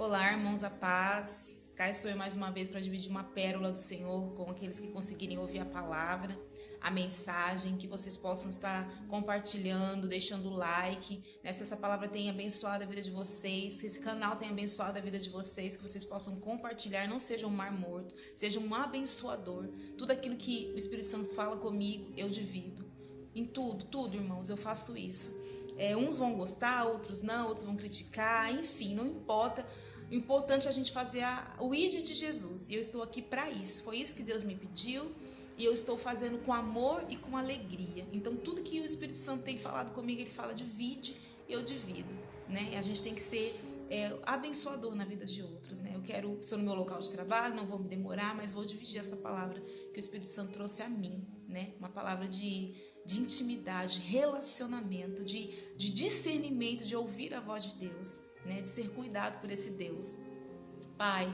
Olá, irmãos, a paz. Cá estou eu mais uma vez para dividir uma pérola do Senhor com aqueles que conseguirem ouvir a palavra, a mensagem, que vocês possam estar compartilhando, deixando like, né? Se essa palavra tenha abençoado a vida de vocês, se esse canal tenha abençoado a vida de vocês, que vocês possam compartilhar, não seja um mar morto, seja um abençoador. Tudo aquilo que o Espírito Santo fala comigo, eu divido. Em tudo, irmãos, eu faço isso. Uns vão gostar, outros não, outros vão criticar, enfim, não importa. O importante é a gente fazer o ID de Jesus. E eu estou aqui para isso. Foi isso que Deus me pediu. E eu estou fazendo com amor e com alegria. Então, tudo que o Espírito Santo tem falado comigo, ele fala divide, eu divido, né? A gente tem que ser abençoador na vida de outros, né? Estou no meu local de trabalho, não vou me demorar, mas vou dividir essa palavra que o Espírito Santo trouxe a mim, né? Uma palavra de intimidade, relacionamento, de discernimento, de ouvir a voz de Deus, né? De ser cuidado por esse Deus. Pai,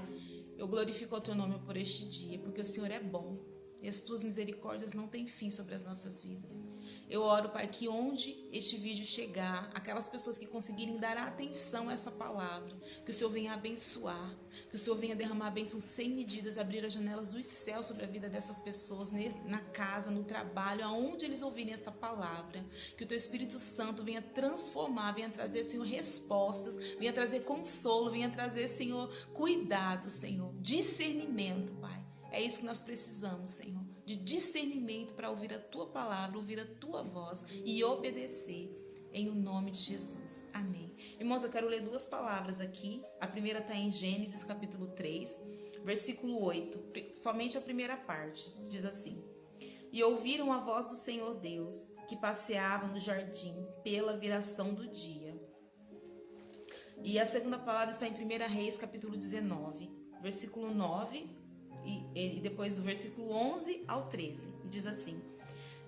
eu glorifico o teu nome por este dia, porque o Senhor é bom e as tuas misericórdias não têm fim sobre as nossas vidas. Eu oro, Pai, que onde este vídeo chegar, aquelas pessoas que conseguirem dar atenção a essa palavra, que o Senhor venha abençoar, que o Senhor venha derramar bênçãos sem medidas, abrir as janelas dos céus sobre a vida dessas pessoas, na casa, no trabalho, aonde eles ouvirem essa palavra, que o teu Espírito Santo venha transformar, venha trazer, Senhor, respostas, venha trazer consolo, venha trazer, Senhor, cuidado, Senhor, discernimento, Pai. É isso que nós precisamos, Senhor, de discernimento para ouvir a Tua palavra, ouvir a Tua voz e obedecer, em o nome de Jesus. Amém. Irmãos, eu quero ler duas palavras aqui. A primeira está em Gênesis capítulo 3, versículo 8, somente a primeira parte, diz assim: E ouviram a voz do Senhor Deus, que passeava no jardim pela viração do dia. E a segunda palavra está em 1 Reis capítulo 19, versículo 9, e depois do versículo 11 ao 13, diz assim: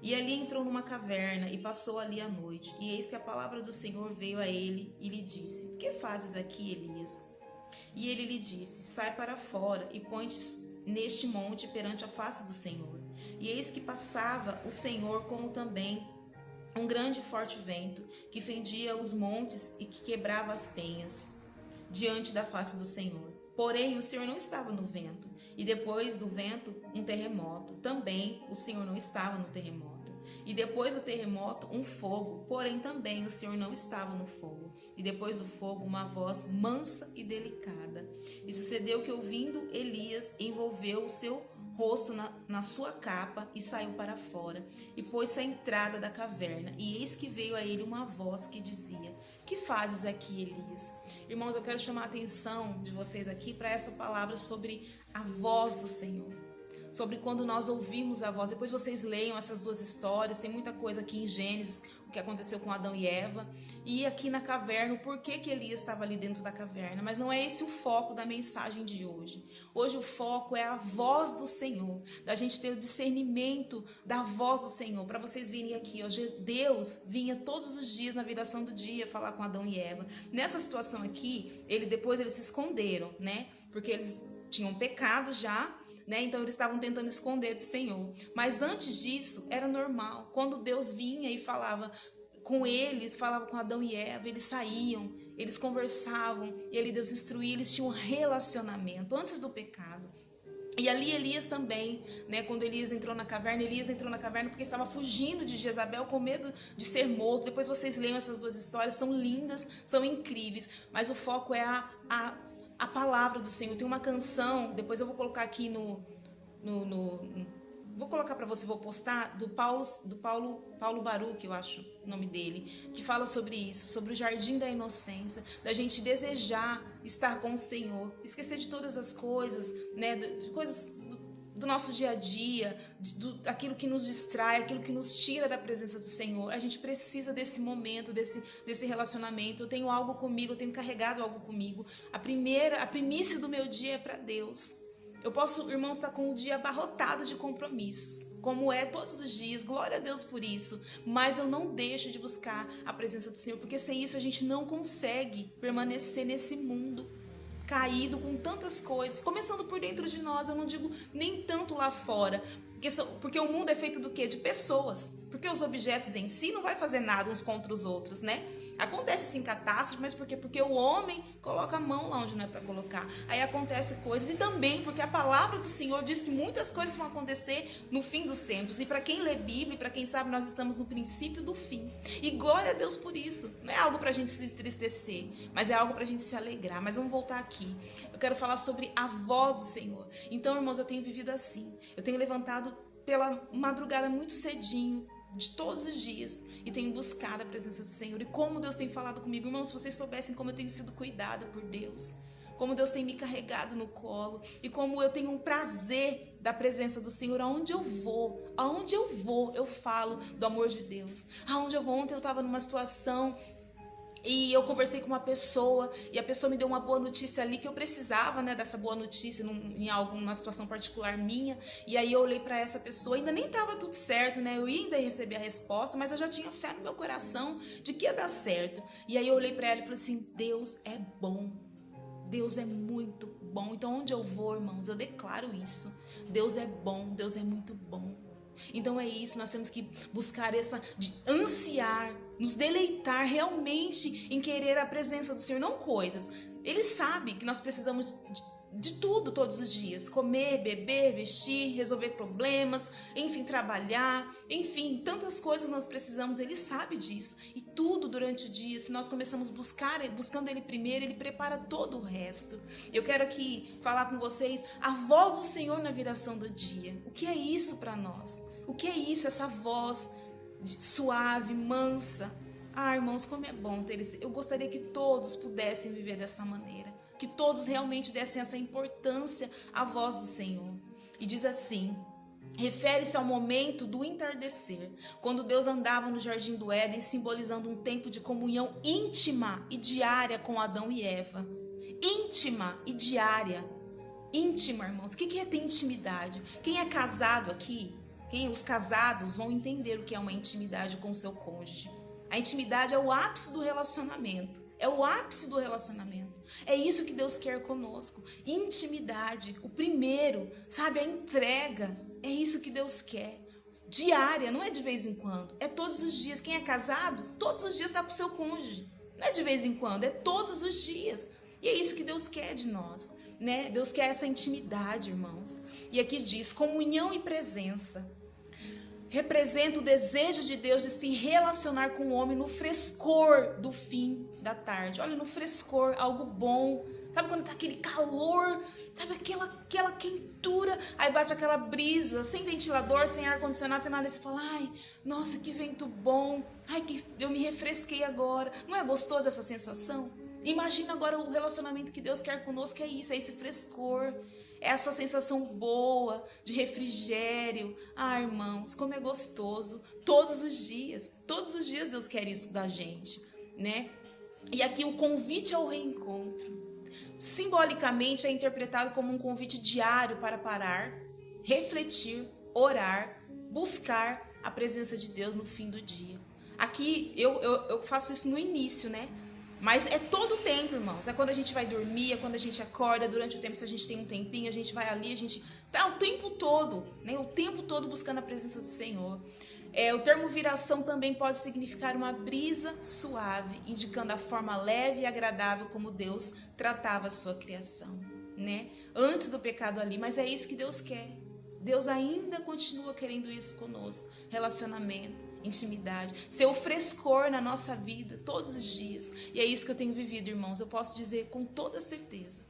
E ali entrou numa caverna e passou ali a noite, e eis que a palavra do Senhor veio a ele e lhe disse: Que fazes aqui, Elias? E ele lhe disse: Sai para fora e põe-te neste monte perante a face do Senhor. E eis que passava o Senhor, como também um grande e forte vento, que fendia os montes e que quebrava as penhas diante da face do Senhor. Porém, o Senhor não estava no vento, e depois do vento, um terremoto. Também o Senhor não estava no terremoto. E depois do terremoto, um fogo. Porém, também o Senhor não estava no fogo. E depois do fogo, uma voz mansa e delicada. E sucedeu que, ouvindo, Elias envolveu o seu rosto na sua capa e saiu para fora, e pôs-se à entrada da caverna, e eis que veio a ele uma voz que dizia: Que fazes aqui, Elias? Irmãos, eu quero chamar a atenção de vocês aqui para essa palavra sobre a voz do Senhor, sobre quando nós ouvimos a voz. Depois vocês leiam essas duas histórias, tem muita coisa aqui em Gênesis, o que aconteceu com Adão e Eva, e aqui na caverna, o porquê que Elias estava ali dentro da caverna. Mas não é esse o foco da mensagem de hoje. Hoje o foco é a voz do Senhor, da gente ter o discernimento da voz do Senhor. Para vocês virem aqui, ó, Deus vinha todos os dias na viração do dia falar com Adão e Eva. Nessa situação aqui, depois eles se esconderam, né? Porque eles tinham pecado já, né? Então eles estavam tentando esconder do Senhor. Mas antes disso, era normal. Quando Deus vinha e falava com eles, falava com Adão e Eva, eles saíam, eles conversavam, e ali Deus instruía, eles tinham um relacionamento antes do pecado. E ali Elias também, né? Quando Elias entrou na caverna porque estava fugindo de Jezabel com medo de ser morto. Depois vocês leiam essas duas histórias, são lindas, são incríveis, mas o foco é a palavra do Senhor. Tem uma canção, depois eu vou colocar aqui vou colocar para você, vou postar, do Paulo Baruch, eu acho o nome dele, que fala sobre isso, sobre o jardim da inocência, da gente desejar estar com o Senhor, esquecer de todas as coisas, né, de coisas do nosso dia a dia, aquilo que nos distrai, aquilo que nos tira da presença do Senhor. A gente precisa desse momento, desse relacionamento. Eu tenho algo comigo, eu tenho carregado algo comigo. A primícia do meu dia é para Deus. Eu posso, irmãos, estar com o dia abarrotado de compromissos, como é todos os dias, glória a Deus por isso, mas eu não deixo de buscar a presença do Senhor, porque sem isso a gente não consegue permanecer nesse mundo caído com tantas coisas, começando por dentro de nós. Eu não digo nem tanto lá fora, porque o mundo é feito do quê? De pessoas, porque os objetos em si não vai fazer nada uns contra os outros, né? Acontece sim catástrofe, mas por quê? Porque o homem coloca a mão lá onde não é para colocar. Aí acontece coisas, e também porque a palavra do Senhor diz que muitas coisas vão acontecer no fim dos tempos. E para quem lê Bíblia, para quem sabe, nós estamos no princípio do fim. E glória a Deus por isso. Não é algo para a gente se entristecer, mas é algo para a gente se alegrar. Mas vamos voltar aqui. Eu quero falar sobre a voz do Senhor. Então, irmãos, eu tenho vivido assim. Eu tenho levantado pela madrugada muito cedinho, de todos os dias, e tenho buscado a presença do Senhor. E como Deus tem falado comigo, irmãos, se vocês soubessem como eu tenho sido cuidada por Deus, como Deus tem me carregado no colo, e como eu tenho um prazer da presença do Senhor. Aonde eu vou, eu falo do amor de Deus. Aonde eu vou, ontem eu estava numa situação e eu conversei com uma pessoa, e a pessoa me deu uma boa notícia ali, que eu precisava, né, dessa boa notícia em alguma situação particular minha. E aí eu olhei para essa pessoa, ainda nem estava tudo certo, né, eu ainda ia receber a resposta, mas eu já tinha fé no meu coração de que ia dar certo. E aí eu olhei para ela e falei assim: Deus é bom, Deus é muito bom. Então onde eu vou, irmãos, eu declaro isso: Deus é bom, Deus é muito bom. Então é isso, nós temos que buscar ansiar, nos deleitar realmente em querer a presença do Senhor, não coisas. Ele sabe que nós precisamos de tudo todos os dias: comer, beber, vestir, resolver problemas, enfim, trabalhar, enfim, tantas coisas nós precisamos. Ele sabe disso, e tudo durante o dia, se nós começamos buscando Ele primeiro, Ele prepara todo o resto. Eu quero aqui falar com vocês a voz do Senhor na viração do dia. O que é isso para nós? O que é isso, essa voz suave, mansa? Ah, irmãos, como é bom ter esse... Eu gostaria que todos pudessem viver dessa maneira, que todos realmente dessem essa importância à voz do Senhor. E diz assim, refere-se ao momento do entardecer, quando Deus andava no jardim do Éden, simbolizando um tempo de comunhão íntima e diária com Adão e Eva. Íntima e diária. Íntima, irmãos. O que é ter intimidade? Quem é casado aqui, os casados vão entender o que é uma intimidade com o seu cônjuge. A intimidade é o ápice do relacionamento. É o ápice do relacionamento. É isso que Deus quer conosco. Intimidade, o primeiro, sabe? A entrega. É isso que Deus quer. Diária, não é de vez em quando. É todos os dias. Quem é casado, todos os dias está com o seu cônjuge. Não é de vez em quando, é todos os dias. E é isso que Deus quer de nós, né? Deus quer essa intimidade, irmãos. E aqui diz, comunhão e presença. Representa o desejo de Deus de se relacionar com o homem no frescor do fim da tarde. Olha, no frescor, algo bom. Sabe quando tá aquele calor, sabe aquela quentura, aí bate aquela brisa, sem ventilador, sem ar-condicionado, sem nada, e você fala: ai, nossa, que vento bom, ai, que eu me refresquei agora. Não é gostoso essa sensação? Imagina agora o relacionamento que Deus quer conosco, é isso, é esse frescor, é essa sensação boa de refrigério. Ah, irmãos, como é gostoso. Todos os dias Deus quer isso da gente, né? E aqui o convite ao reencontro, simbolicamente, é interpretado como um convite diário para parar, refletir, orar, buscar a presença de Deus no fim do dia. Aqui eu faço isso no início, né? Mas é todo o tempo, irmãos. É quando a gente vai dormir, é quando a gente acorda, durante o tempo, se a gente tem um tempinho, a gente vai ali, a gente tá o tempo todo, né? O tempo todo buscando a presença do Senhor. O termo viração também pode significar uma brisa suave, indicando a forma leve e agradável como Deus tratava a sua criação, né? Antes do pecado ali, mas é isso que Deus quer. Deus ainda continua querendo isso conosco. Relacionamento, intimidade, ser o frescor na nossa vida todos os dias. E é isso que eu tenho vivido, irmãos. Eu posso dizer com toda certeza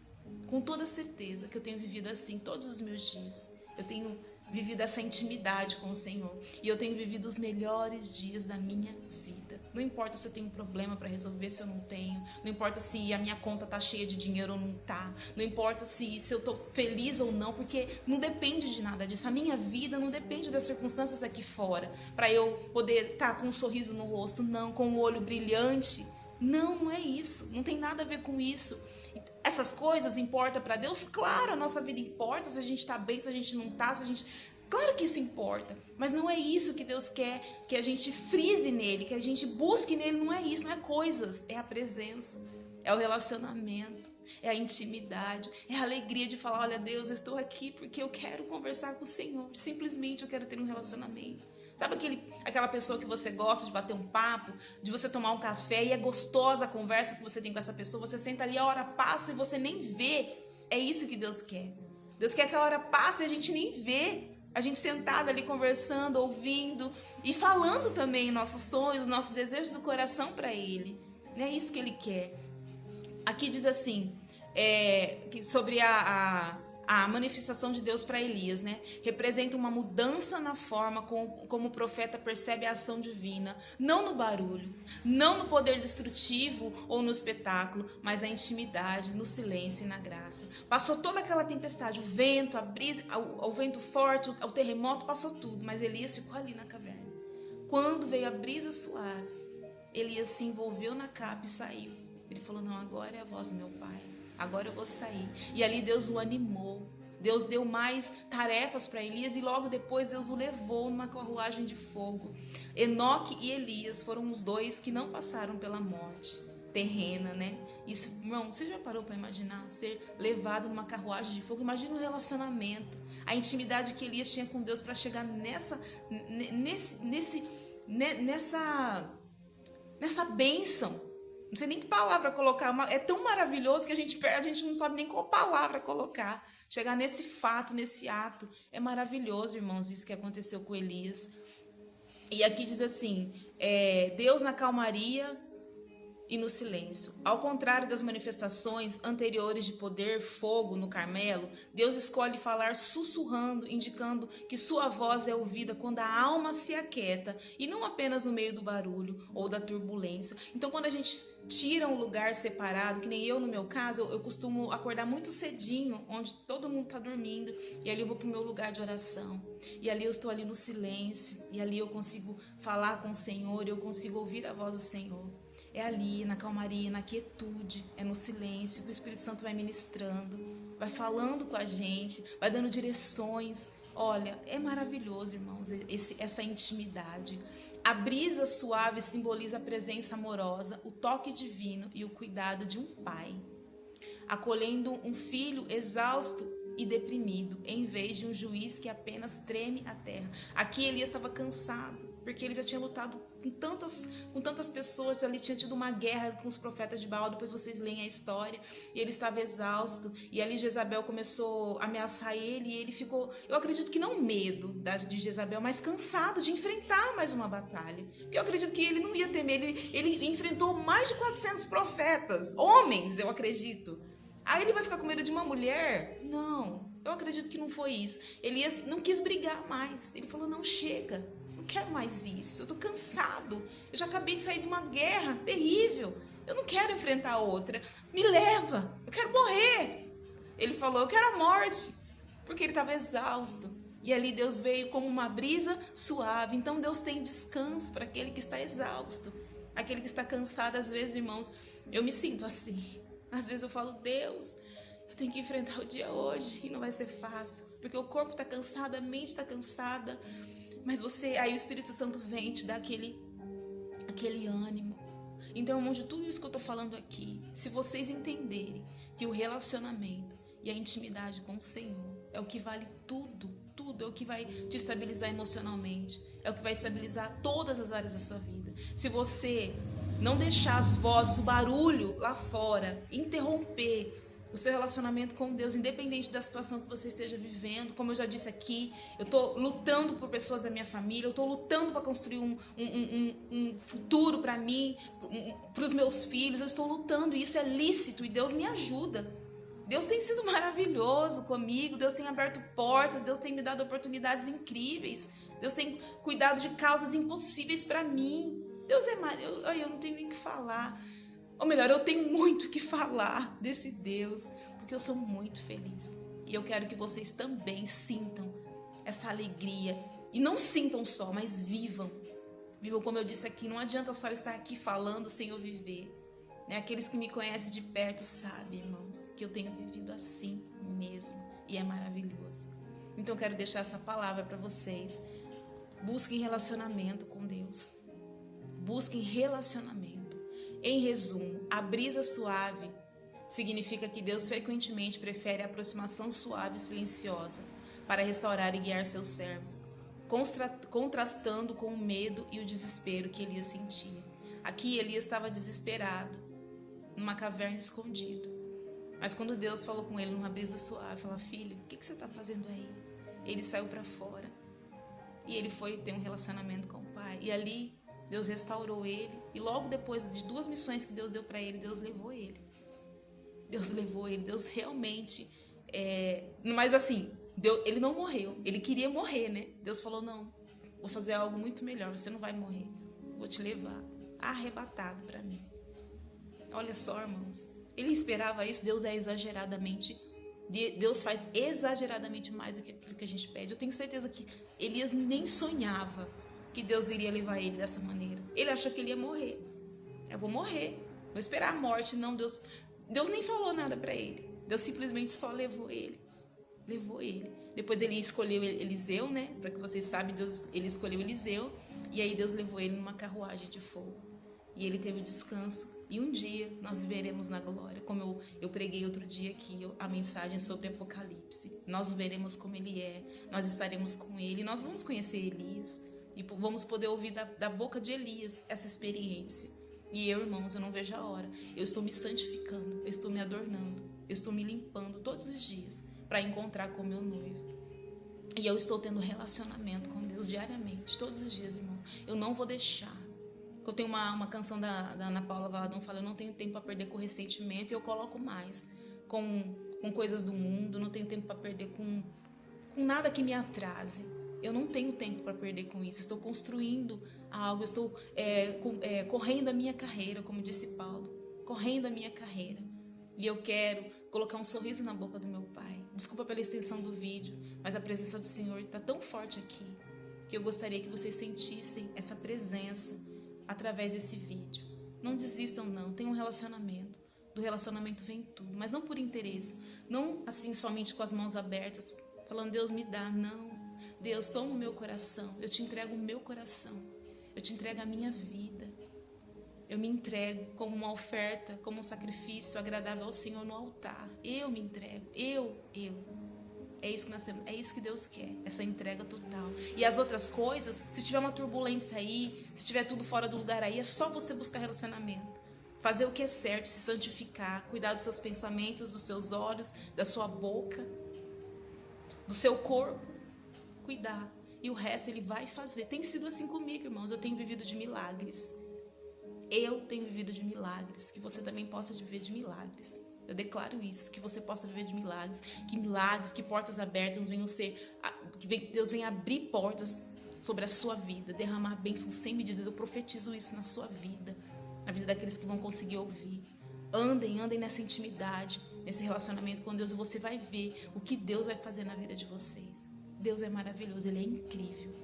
que eu tenho vivido assim todos os meus dias. Eu tenho vivido essa intimidade com o Senhor, e eu tenho vivido os melhores dias da minha vida. Não importa se eu tenho um problema para resolver, se eu não tenho, não importa se a minha conta tá cheia de dinheiro ou não tá, não importa se eu tô feliz ou não, porque não depende de nada disso. A minha vida não depende das circunstâncias aqui fora para eu poder estar com um sorriso no rosto, não, com o olho brilhante. Não é isso, não tem nada a ver com isso. Essas coisas importam para Deus? Claro, a nossa vida importa, se a gente está bem, se a gente não está, se a gente... Claro que isso importa, mas não é isso que Deus quer que a gente frise nele, que a gente busque nele. Não é isso, não é coisas, é a presença, é o relacionamento, é a intimidade, é a alegria de falar: olha, Deus, eu estou aqui porque eu quero conversar com o Senhor, simplesmente eu quero ter um relacionamento. Sabe aquela pessoa que você gosta de bater um papo, de você tomar um café e é gostosa a conversa que você tem com essa pessoa, você senta ali, a hora passa e você nem vê. É isso que Deus quer. Deus quer que a hora passe e a gente nem vê. A gente sentada ali conversando, ouvindo e falando também nossos sonhos, nossos desejos do coração para Ele. É isso que Ele quer. Aqui diz assim, sobre a manifestação de Deus para Elias, né? Representa uma mudança na forma como o profeta percebe a ação divina, não no barulho, não no poder destrutivo ou no espetáculo, mas na intimidade, no silêncio e na graça. Passou toda aquela tempestade, o vento, a brisa, o vento forte, o terremoto, passou tudo, mas Elias ficou ali na caverna. Quando veio a brisa suave, Elias se envolveu na capa e saiu. Ele falou, não, agora é a voz do meu pai. Agora eu vou sair. E ali Deus o animou. Deus deu mais tarefas para Elias e logo depois Deus o levou numa carruagem de fogo. Enoque e Elias foram os dois que não passaram pela morte terrena, né? Isso, irmão, você já parou para imaginar ser levado numa carruagem de fogo? Imagina o relacionamento, a intimidade que Elias tinha com Deus para chegar nessa bênção. Não sei nem que palavra colocar, é tão maravilhoso que a gente não sabe nem qual palavra colocar. Chegar nesse fato, nesse ato, é maravilhoso, irmãos, isso que aconteceu com Elias. E aqui diz assim, Deus na calmaria e no silêncio. Ao contrário das manifestações anteriores de poder, fogo no Carmelo, Deus escolhe falar sussurrando, indicando que sua voz é ouvida quando a alma se aquieta e não apenas no meio do barulho ou da turbulência. Então, quando a gente tira um lugar separado, que nem eu no meu caso, eu costumo acordar muito cedinho, onde todo mundo está dormindo, e ali eu vou para o meu lugar de oração. E ali eu estou ali no silêncio, e ali eu consigo falar com o Senhor, eu consigo ouvir a voz do Senhor. É ali, na calmaria, na quietude, é no silêncio que o Espírito Santo vai ministrando, vai falando com a gente, vai dando direções. Olha, é maravilhoso, irmãos, essa intimidade. A brisa suave simboliza a presença amorosa, o toque divino e o cuidado de um pai, acolhendo um filho exausto e deprimido, em vez de um juiz que apenas treme a terra. Aqui Elias estava cansado, porque ele já tinha lutado com tantas pessoas, ali tinha tido uma guerra com os profetas de Baal, depois vocês leem a história, e ele estava exausto, e ali Jezabel começou a ameaçar ele, e ele ficou, eu acredito que não medo de Jezabel, mas cansado de enfrentar mais uma batalha, porque eu acredito que ele não ia temer, ele enfrentou mais de 400 profetas, homens, eu acredito. Aí ele vai ficar com medo de uma mulher? Não, eu acredito que não foi isso. Elias não quis brigar mais, ele falou, não, chega, não quero mais isso, eu tô cansado, eu já acabei de sair de uma guerra terrível, eu não quero enfrentar outra, me leva, eu quero morrer. Ele falou, eu quero a morte, porque ele estava exausto. E ali Deus veio como uma brisa suave. Então Deus tem descanso para aquele que está exausto, aquele que está cansado. Às vezes, irmãos, eu me sinto assim. Às vezes eu falo, Deus, eu tenho que enfrentar o dia hoje e não vai ser fácil, porque o corpo está cansado, a mente está cansada, mas aí o Espírito Santo vem e te dá aquele ânimo. Então, irmãos, de tudo isso que eu estou falando aqui, se vocês entenderem que o relacionamento e a intimidade com o Senhor é o que vale tudo, é o que vai te estabilizar emocionalmente, é o que vai estabilizar todas as áreas da sua vida. Se você não deixar as vozes, o barulho lá fora interromper o seu relacionamento com Deus, independente da situação que você esteja vivendo, como eu já disse aqui, eu estou lutando por pessoas da minha família, eu estou lutando para construir um futuro para mim, para os meus filhos, eu estou lutando, e isso é lícito, e Deus me ajuda. Deus tem sido maravilhoso comigo, Deus tem aberto portas, Deus tem me dado oportunidades incríveis, Deus tem cuidado de causas impossíveis para mim. Deus é maravilhoso, eu não tenho nem o que falar. Ou melhor, eu tenho muito o que falar desse Deus, porque eu sou muito feliz. E eu quero que vocês também sintam essa alegria. E não sintam só, mas vivam. Vivam, como eu disse aqui, não adianta só estar aqui falando sem eu viver. Aqueles que me conhecem de perto sabem, irmãos, que eu tenho vivido assim mesmo. E é maravilhoso. Então eu quero deixar essa palavra para vocês. Busquem relacionamento com Deus. Busquem relacionamento. Em resumo, a brisa suave significa que Deus frequentemente prefere a aproximação suave e silenciosa para restaurar e guiar seus servos, contrastando com o medo e o desespero que Elias sentia. Aqui Elias estava desesperado, numa caverna escondido. Mas quando Deus falou com ele numa brisa suave, falou: filho, o que você está fazendo aí? Ele saiu para fora e ele foi ter um relacionamento com o pai. E ali Deus restaurou ele. E logo depois de 2 missões que Deus deu para ele, Deus levou ele. Deus levou ele. Deus realmente... Mas assim, ele não morreu. Ele queria morrer, né? Deus falou: não, vou fazer algo muito melhor. Você não vai morrer. Vou te levar arrebatado para mim. Olha só, irmãos. Ele esperava isso. Deus faz exageradamente mais do que aquilo que a gente pede. Eu tenho certeza que Elias nem sonhava que Deus iria levar ele dessa maneira. Ele achou que ele ia morrer. Eu vou morrer, vou esperar a morte. Não, Deus nem falou nada para ele. Deus simplesmente só levou ele. Depois ele escolheu Eliseu, né? Para que vocês saibam, ele escolheu Eliseu. E aí Deus levou ele numa carruagem de fogo. E ele teve o descanso. E um dia nós veremos na glória. Como eu preguei outro dia aqui, a mensagem sobre Apocalipse. Nós o veremos como ele é. Nós estaremos com ele. Nós vamos conhecer Elias. E vamos poder ouvir da boca de Elias essa experiência. E eu, irmãos, eu não vejo a hora. Eu estou me santificando. Eu estou me adornando. Eu estou me limpando todos os dias para encontrar com o meu noivo. E eu estou tendo relacionamento com Deus diariamente, todos os dias, irmãos. Eu não vou deixar. Eu tenho uma canção da Ana Paula Valadão, fala: eu não tenho tempo para perder com ressentimento. E eu coloco mais com coisas do mundo. Não tenho tempo para perder com nada que me atrase. Eu não tenho tempo para perder com isso. Estou construindo algo. Estou correndo a minha carreira, como disse Paulo. Correndo a minha carreira. E eu quero colocar um sorriso na boca do meu pai. Desculpa pela extensão do vídeo, mas a presença do Senhor está tão forte aqui que eu gostaria que vocês sentissem essa presença através desse vídeo. Não desistam, não. Tenham um relacionamento. Do relacionamento vem tudo, mas não por interesse. Não assim somente com as mãos abertas, falando: Deus me dá. Não. Deus, toma o meu coração. Eu te entrego o meu coração. Eu te entrego a minha vida. Eu me entrego como uma oferta, como um sacrifício agradável ao Senhor no altar. Eu me entrego. Eu. É isso que nós temos, é isso que Deus quer, essa entrega total. E as outras coisas, se tiver uma turbulência aí, se tiver tudo fora do lugar aí, é só você buscar relacionamento. Fazer o que é certo, se santificar, cuidar dos seus pensamentos, dos seus olhos, da sua boca, do seu corpo. Cuidar. E o resto ele vai fazer. Tem sido assim comigo, irmãos. Eu tenho vivido de milagres. Eu tenho vivido de milagres. Que você também possa viver de milagres. Eu declaro isso, que você possa viver de milagres, que portas abertas venham ser, que Deus venha abrir portas sobre a sua vida, derramar bênçãos sem medidas. Eu profetizo isso na sua vida, na vida daqueles que vão conseguir ouvir. Andem nessa intimidade, nesse relacionamento com Deus, e você vai ver o que Deus vai fazer na vida de vocês. Deus é maravilhoso, Ele é incrível,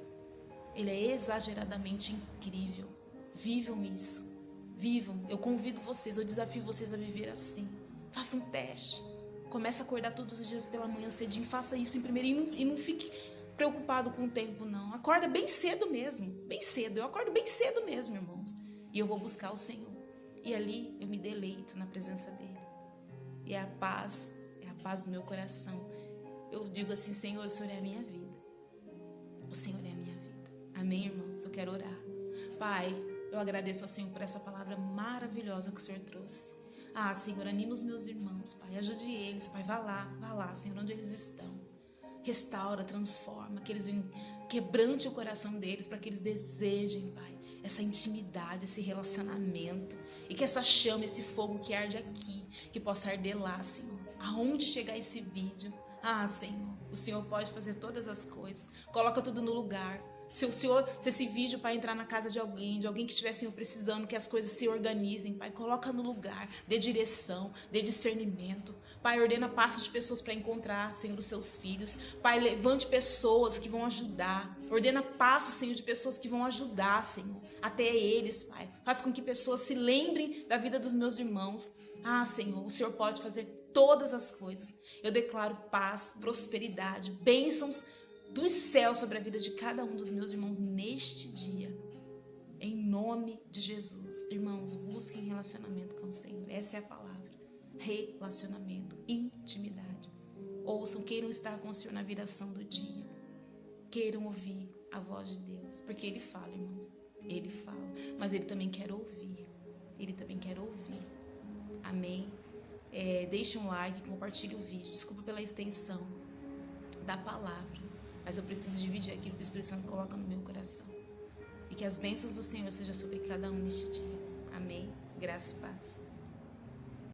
Ele é exageradamente incrível. Vivam isso, vivam. Eu convido vocês, eu desafio vocês a viver assim. Faça um teste. Comece a acordar todos os dias pela manhã cedinho. Faça isso em primeiro e não fique preocupado com o tempo, não. Acorda bem cedo mesmo. Bem cedo. Eu acordo bem cedo mesmo, irmãos. E eu vou buscar o Senhor. E ali eu me deleito na presença dEle. E é a paz do meu coração. Eu digo assim: Senhor, o Senhor é a minha vida. O Senhor é a minha vida. Amém, irmãos? Eu quero orar. Pai, eu agradeço ao Senhor por essa palavra maravilhosa que o Senhor trouxe. Senhor, anima os meus irmãos, Pai, ajude eles, Pai, vá lá, Senhor, onde eles estão. Restaura, transforma, que eles quebrante o coração deles, para que eles desejem, Pai, essa intimidade, esse relacionamento, e que essa chama, esse fogo que arde aqui, que possa arder lá, Senhor, aonde chegar esse vídeo. Senhor, o Senhor pode fazer todas as coisas, coloca tudo no lugar. Se esse vídeo, Pai, entrar na casa de alguém que estiver, Senhor, precisando que as coisas se organizem, Pai, coloca no lugar, dê direção, dê discernimento. Pai, ordena passos de pessoas para encontrar, Senhor, os seus filhos. Pai, levante pessoas que vão ajudar. Ordena passos, Senhor, de pessoas que vão ajudar, Senhor, até eles, Pai. Faz com que pessoas se lembrem da vida dos meus irmãos. Senhor, o Senhor pode fazer todas as coisas. Eu declaro paz, prosperidade, bênçãos dos céus sobre a vida de cada um dos meus irmãos neste dia, em nome de Jesus. Irmãos, busquem relacionamento com o Senhor, essa é a palavra, relacionamento, intimidade. Ouçam, queiram estar com o Senhor na viração do dia, queiram ouvir a voz de Deus. Porque Ele fala, irmãos. Ele fala. Mas Ele também quer ouvir. Ele também quer ouvir. Amém? Deixe um like, compartilhe o vídeo. Desculpa pela extensão da palavra. Mas eu preciso dividir aquilo que o Espírito Santo coloca no meu coração. E que as bênçãos do Senhor sejam sobre cada um neste dia. Amém? Graça e paz.